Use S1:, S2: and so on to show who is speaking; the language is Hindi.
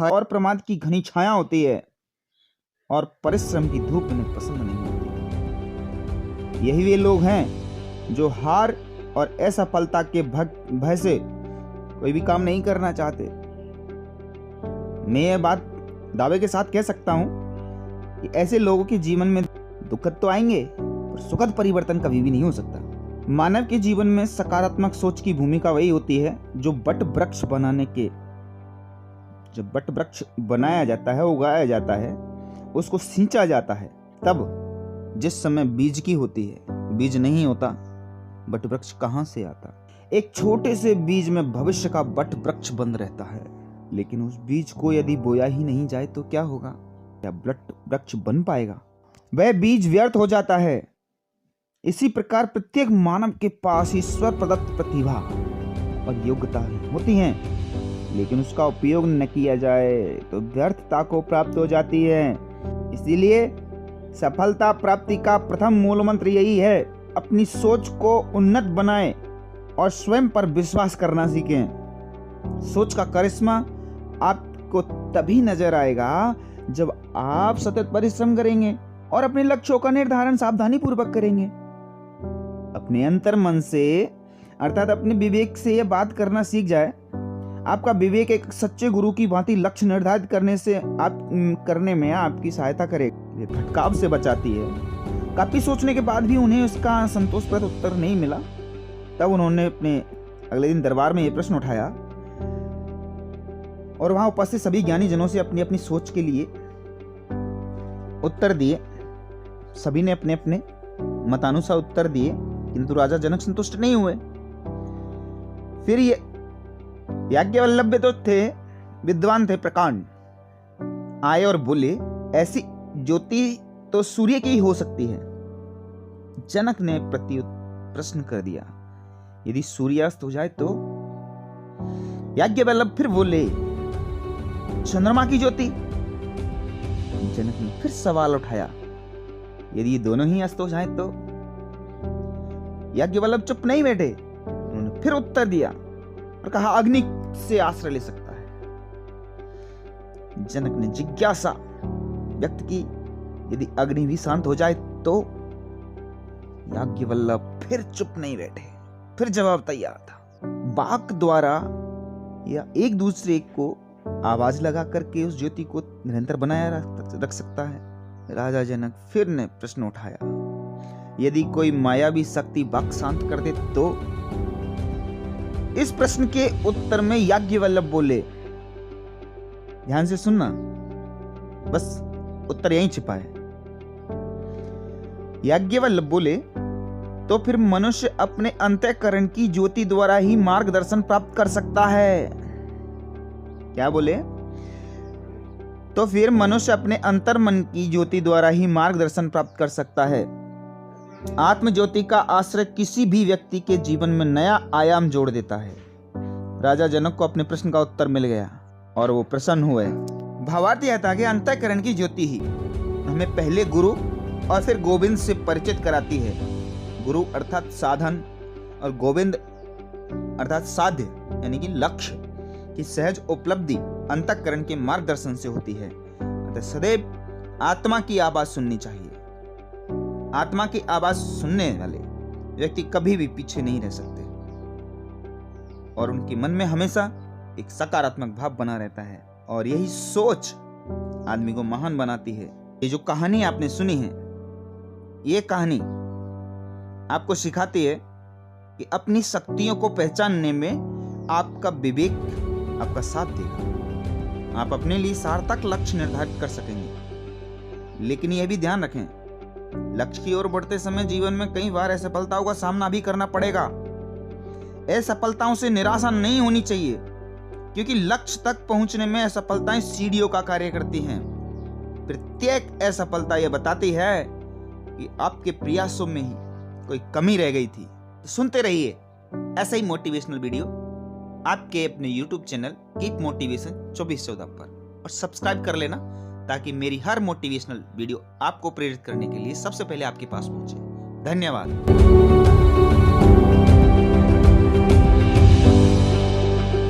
S1: और प्रमाद की घनी छाया होती है और परिश्रम की धूप उन्हें पसंद नहीं होती। यही वे लोग हैं जो हार और असफलता के भय से कोई भी काम नहीं करना चाहते। मैं ये बात दावे के साथ कह सकता हूं कि ऐसे लोगों के जीवन में दुखद तो आएंगे पर सुखद परिवर्तन कभी भी नहीं हो सकता। मानव के जीवन में सकारात्मक सोच की भूमिका वही होती है जो जब वट वृक्ष बनाया जाता है, उगाया जाता है, उसको सींचा जाता है, तब जिस समय बीज की होती है। बीज नहीं होता, वट वृक्ष कहां से आता। एक छोटे से बीज में भविष्य का वट वृक्ष बंद रहता है, लेकिन उस बीज को यदि बोया ही नहीं जाए तो क्या होगा? क्या वट वृक्ष बन पाएगा? वह बीज व्यर्थ हो जाता है। इसी प्रकार प्रत्येक मानव के पास ईश्वर प्रदत्त प्रतिभा और योग्यता होती हैं, लेकिन उसका उपयोग न किया जाए तो व्यर्थता को प्राप्त हो जाती है। इसीलिए सफलता प्राप्ति का प्रथम मूल मंत्र यही है, अपनी सोच को उन्नत बनाएं और स्वयं पर विश्वास करना सीखें। सोच का करिश्मा आपको तभी नजर आएगा जब आप सतत परिश्रम करेंगे और अपने लक्ष्यों का निर्धारण सावधानी पूर्वक करेंगे। अपने अंतर मन से अर्थात अपने विवेक से यह बात करना सीख जाए। आपका विवेक एक सच्चे गुरु की भांति लक्ष्य निर्धारित करने में आपकी सहायता करेगा। भटकाव से बचाती है। काफी सोचने के बाद भी उन्हें उसका संतोषप्रद उत्तर नहीं मिला। तब उन्होंने अपने अगले दिन दरबार में यह प्रश्न उठाया और वहां उपस्थित सभी ज्ञानी जनों से अपनी अपनी सोच के लिए उत्तर दिए। सभी ने अपने अपने मतानुसार उत्तर दिए, किंतु राजा जनक संतुष्ट नहीं हुए। फिर ये याज्ञवल्लभ तो थे, विद्वान थे, प्रकांड आए और बोले, ऐसी ज्योति तो सूर्य की ही हो सकती है। जनक ने प्रश्न कर दिया, यदि सूर्यास्त हो जाए तो? याज्ञवल्लभ फिर बोले, चंद्रमा की ज्योति। जनक ने फिर सवाल उठाया, यदि ये दोनों ही अस्त हो जाए तो? याज्ञवल्लभ चुप नहीं बैठे। उन्होंने फिर उत्तर दिया और कहा, अग्नि से आश्रय ले सकता है। जनक ने जिज्ञासा व्यक्त की, यदि अग्नि भी शांत हो जाए तो? याज्ञवल्लभ फिर चुप नहीं बैठे, फिर जवाब तैयार था। वाक द्वारा या एक दूसरे को आवाज लगा करके उस ज्योति को निरंतर बनाया रख सकता है। राजा जनक फिर ने प्रश्न उठाया, यदि कोई मायावी शक्ति वाक शांत कर दे तो? इस प्रश्न के उत्तर में याज्ञवल्लभ बोले, ध्यान से सुनना, बस उत्तर यहीं छिपा है। याज्ञवल्लभ बोले, तो फिर मनुष्य अपने अंतःकरण की ज्योति द्वारा ही मार्गदर्शन प्राप्त कर सकता है। क्या बोले? तो फिर मनुष्य अपने अंतर मन की ज्योति द्वारा ही मार्गदर्शन प्राप्त कर सकता है। आत्म ज्योति का आश्रय किसी भी व्यक्ति के जीवन में नया आयाम जोड़ देता है। राजा जनक को अपने प्रश्न का उत्तर मिल गया और वो प्रसन्न हुए। भावार्थ यह था कि अंतःकरण की ज्योति ही हमें पहले गुरु और फिर गोविंद से परिचित कराती है। गुरु अर्थात साधन और गोविंद अर्थात साध्य यानी कि लक्ष्य की सहज उपलब्धि अंतःकरण के मार्गदर्शन से होती है। अतः सदैव आत्मा की आवाज सुननी चाहिए। आत्मा की आवाज सुनने वाले व्यक्ति कभी भी पीछे नहीं रह सकते और उनके मन में हमेशा एक सकारात्मक भाव बना रहता है और यही सोच आदमी को महान बनाती है। ये जो कहानी आपने सुनी है, ये कहानी आपको सिखाती है कि अपनी शक्तियों को पहचानने में आपका विवेक आपका साथ देगा। आप अपने लिए सार्थक लक्ष्य निर्धारित कर सकेंगे, लेकिन यह भी ध्यान रखें, लक्ष्य की ओर बढ़ते समय जीवन में कई बार असफलताओं का सामना भी करना पड़ेगा। असफलताओं से निराशा नहीं होनी चाहिए, क्योंकि लक्ष्य तक पहुंचने में असफलताएं सीढ़ियों का कार्य करती हैं। प्रत्येक असफलता यह बताती है कि आपके प्रयासों में ही कोई कमी रह गई थी। तो सुनते रहिए ऐसा ही मोटिवेशनल वीडियो आपके अपने YouTube चैनल कीप मोटिवेशन 24/14 पर, और सब्सक्राइब कर लेना ताकि मेरी हर मोटिवेशनल वीडियो आपको प्रेरित करने के लिए सबसे पहले आपके पास पहुंचे। धन्यवाद।